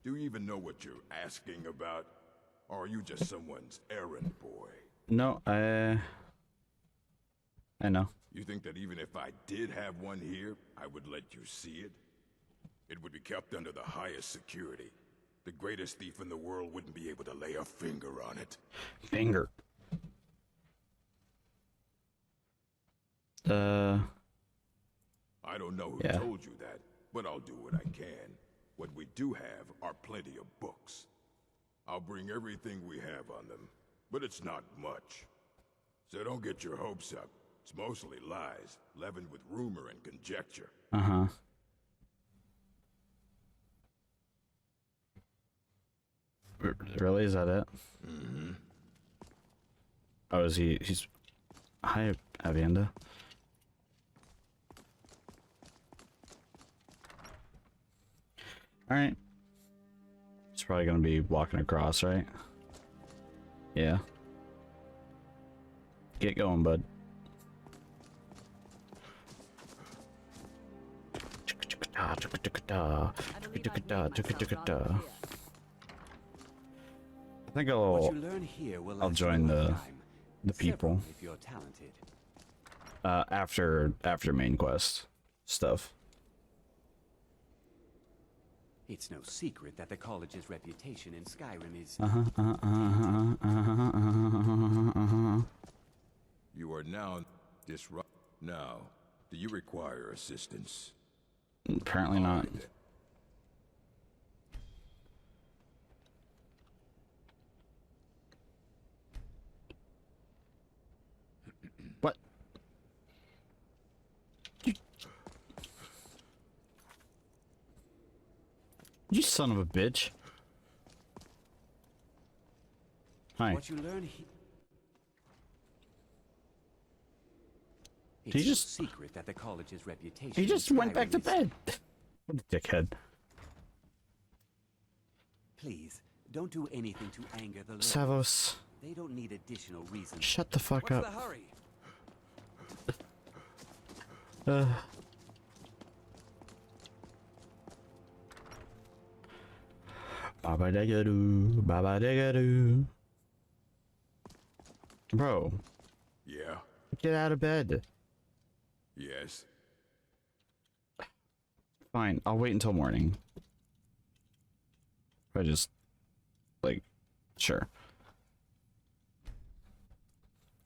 Do you even know what you're asking about? Or are you just someone's errand boy? No, I know. You think that even if I did have one here, I would let you see it? It would be kept under the highest security. The greatest thief in the world wouldn't be able to lay a finger on it. Finger. I don't know who told you that, but I'll do what I can. What we do have are plenty of books. I'll bring everything we have on them, but it's not much. So don't get your hopes up. It's mostly lies, leavened with rumor and conjecture. Uh-huh. Really? Is that it? Mm-hmm. Oh, is he's... Hi, Avienda. Alright. He's probably gonna be walking across, right? Yeah. Get going, bud. I think I'll join the people if you're talented. after main quest stuff. It's no secret that the college's reputation in Skyrim is... You are now disrupt. Now, do you require assistance? Apparently not. What? You son of a bitch. Hi. What you learn here... He just secret that the college's reputation. He just went back to bed. What a dickhead. Please, don't do anything to anger the locals. Savos. They don't need additional reasons. Shut the fuck What's up. the hurry? Baba degadu, baba degadu. Bro. Yeah. Get out of bed. Yes. Fine, I'll wait until morning. I just, like, sure.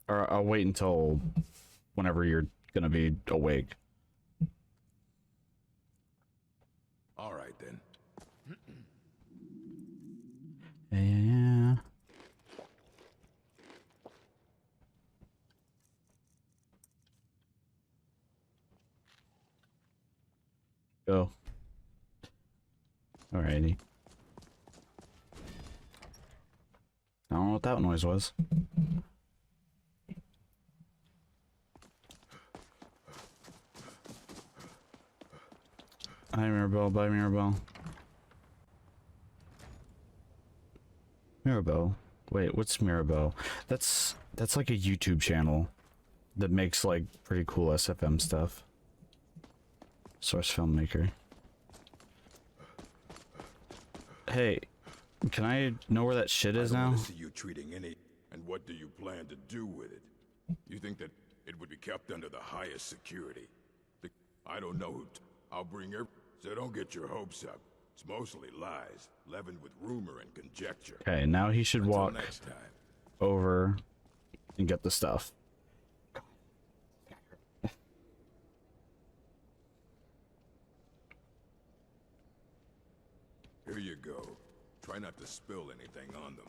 Or I'll wait until whenever you're gonna be awake. All right then. Yeah. Go. Alrighty. I don't know what that noise was. Hi, Mirabelle. Bye, Mirabelle. Mirabelle. Wait, what's Mirabelle? That's like a YouTube channel that makes like pretty cool SFM stuff. Source filmmaker. Hey, can I know where that shit is now? I see you treating any. And what do you plan to do with it? You think that it would be kept under the highest security? I don't know who. I'll bring her. So don't get your hopes up. It's mostly lies, leavened with rumor and conjecture. Okay, now he should Until walk next time. over and get the stuff. Here you go. Try not to spill anything on them.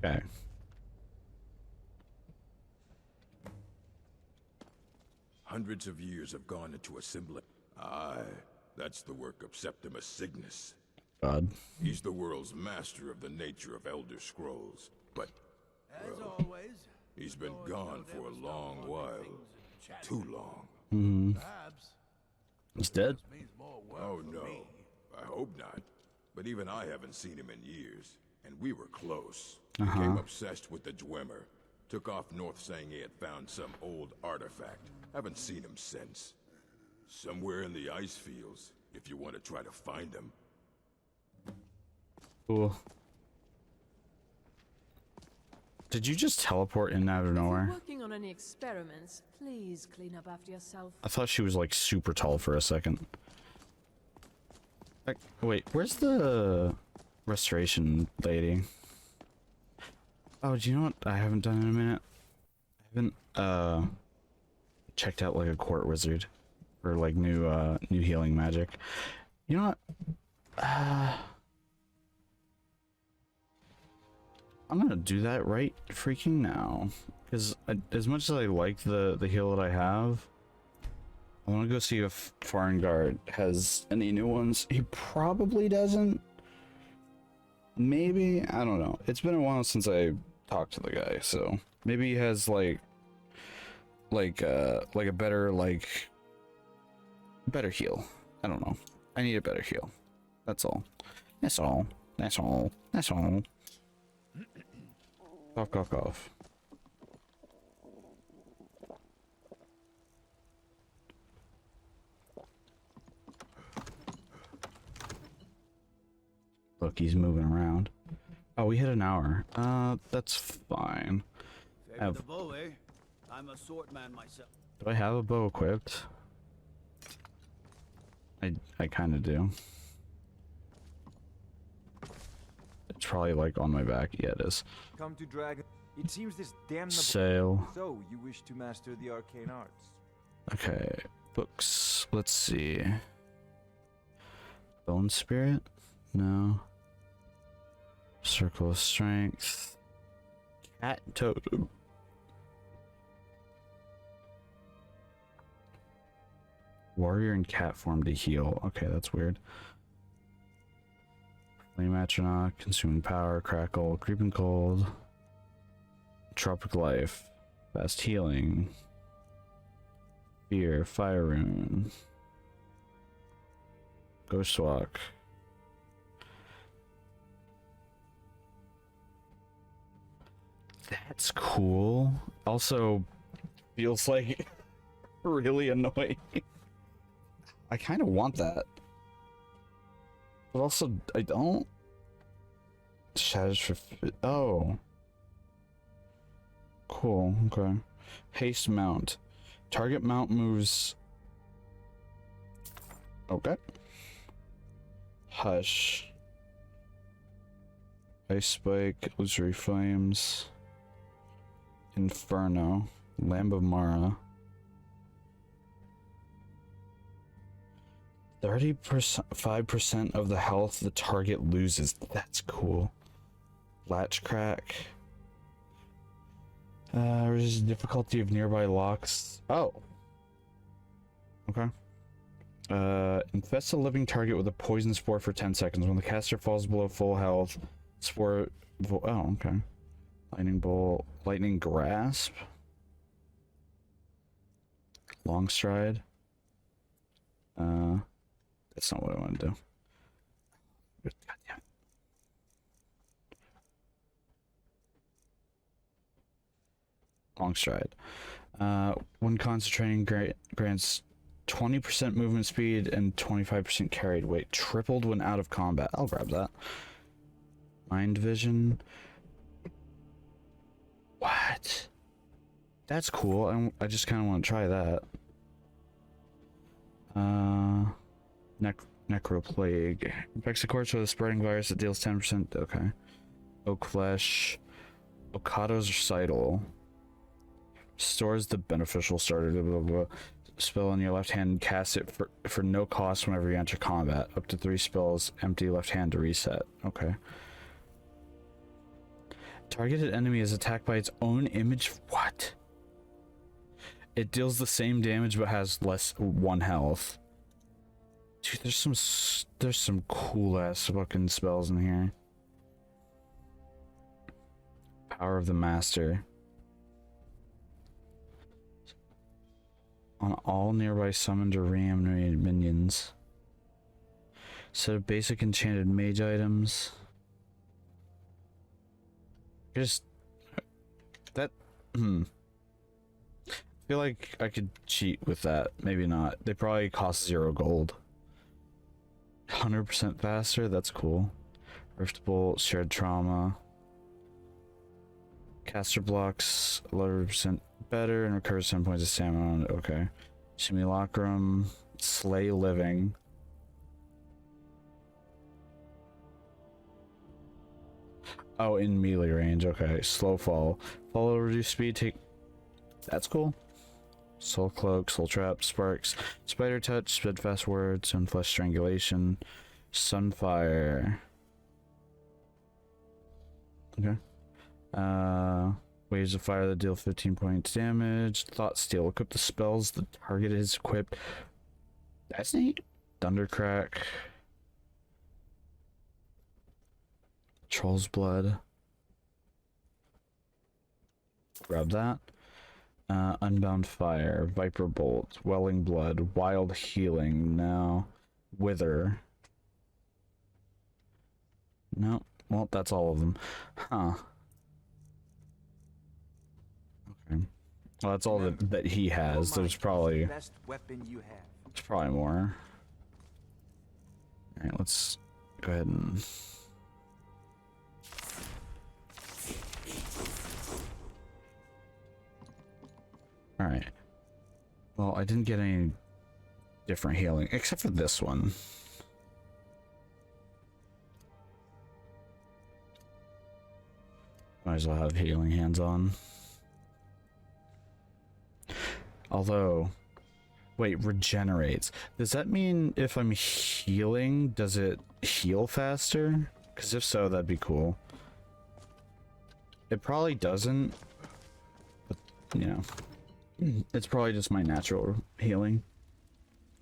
Okay. Hundreds of years have gone into assembly. Aye, that's the work of Septimus Cygnus. God. He's the world's master of the nature of Elder Scrolls, but, well, he's been gone for a long while. Too long. Mm-hmm. He's dead? Oh no, I hope not. But even I haven't seen him in years, and we were close. Became obsessed with the Dwemer. Took off north saying he had found some old artifact. Haven't seen him since. Somewhere in the ice fields, if you want to try to find him. Cool. Did you just teleport in out of nowhere? Working on any experiments, please clean up after yourself. I thought she was like super tall for a second. Like, wait, where's the restoration lady? Oh, do you know what I haven't done in a minute? I haven't checked out like a court wizard for like new healing magic. You know what? I'm gonna do that right freaking now, because as much as I like the heal that I have, I want to go see if Farngard has any new ones. He probably doesn't. Maybe, I don't know. It's been a while since I talked to the guy, so maybe he has like a better heal. I don't know. I need a better heal. That's all. That's all. That's all. That's all. Cough, cough, cough. Look, he's moving around. Oh, we hit an hour. That's fine. The bow, eh? I'm a swordman myself. Do I have a bow equipped? I kind of do. It's probably like on my back. Yeah, it is. Come to Dragon. It seems this damnable. Sail. So you wish to master the arcane arts? Okay, books. Let's see. Bone Spirit? No. Circle of Strength. Cat Totem. Warrior in cat form to heal. Okay, that's weird. Flame Atronach, Consuming Power, Crackle, Creeping Cold, Tropic Life, Fast Healing, Fear, Fire Rune, Ghost Walk. That's cool. Also, feels like really annoying. I kind of want that. But also, I don't. Shadows for oh. Cool, okay. Haste Mount. Target mount moves. Okay. Hush. Ice Spike, Illusory Flames. Inferno. Lamb of Mara. 5% of the health the target loses. That's cool. Latch Crack. Reduces difficulty of nearby locks. Oh. Okay. Infest a living target with a poison spore for 10 seconds. When the caster falls below full health, spore. Oh, okay. Lightning Bolt. Lightning Grasp. Long Stride. That's not what I want to do. God damn it. Long Stride. When concentrating, grants 20% movement speed and 25% carried weight. Tripled when out of combat. I'll grab that. Mind Vision. What? That's cool. I just kind of want to try that. Necroplague. Infects a corpse with a spreading virus that deals 10%. Okay. Oak Flesh. Okado's Recital. Stores the beneficial starter. Blah, blah, blah. Spell in your left hand and cast it for no cost whenever you enter combat. Up to 3 spells. Empty left hand to reset. Okay. Targeted enemy is attacked by its own image. What? It deals the same damage but has less 1 health. Dude, there's some cool ass fucking spells in here. Power of the Master. On all nearby summoned or reanimated minions. Set of basic enchanted mage items. Just that. I feel like I could cheat with that. Maybe not. They probably cost 0 gold. 100% faster. That's cool. Rift Bolt, shared trauma. Caster blocks 11% better and recovers 10 points of stamina. Okay. Simulacrum, slay living. Oh, in melee range. Okay. Slow fall. Follow, reduce speed. Take. That's cool. Soul cloak, soul trap, sparks, spider touch, steadfast words, sunflesh strangulation, sunfire. Okay. Waves of fire that deal 15 points damage. Thought steal. Equip the spells the target is equipped. That's neat. Thundercrack. Troll's blood. Grab that. Unbound fire, viper bolt, welling blood, wild healing. Now, wither. No, well, that's all of them. Huh. Okay. Well, that's all that he has. There's probably Best weapon you have. there's probably more. All right, let's go ahead and. Alright. Well, I didn't get any different healing, except for this one. Might as well have healing hands on. Although, wait, regenerates. Does that mean if I'm healing, does it heal faster? Because if so, that'd be cool. It probably doesn't. But, you know. It's probably just my natural healing.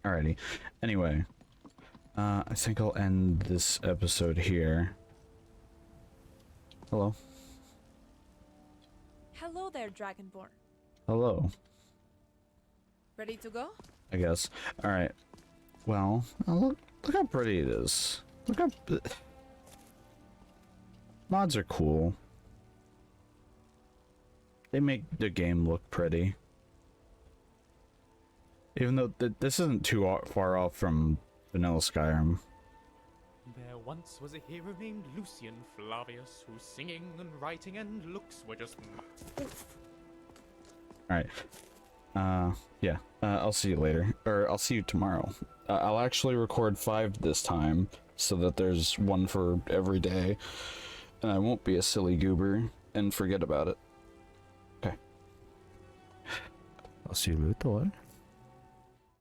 Alrighty. Anyway, I think I'll end this episode here. Hello. Hello there, Dragonborn. Hello. Ready to go? I guess. Alright. Well, look how pretty it is. Look how... Mods are cool. They make the game look pretty. Even though this isn't too far off from vanilla Skyrim. There once was a hero named Lucian Flavius, whose singing and writing and looks were just... Alright. Yeah. I'll see you later. Or I'll see you tomorrow. I'll actually record 5 this time, so that there's one for every day. And I won't be a silly goober and forget about it. Okay. I'll see you later.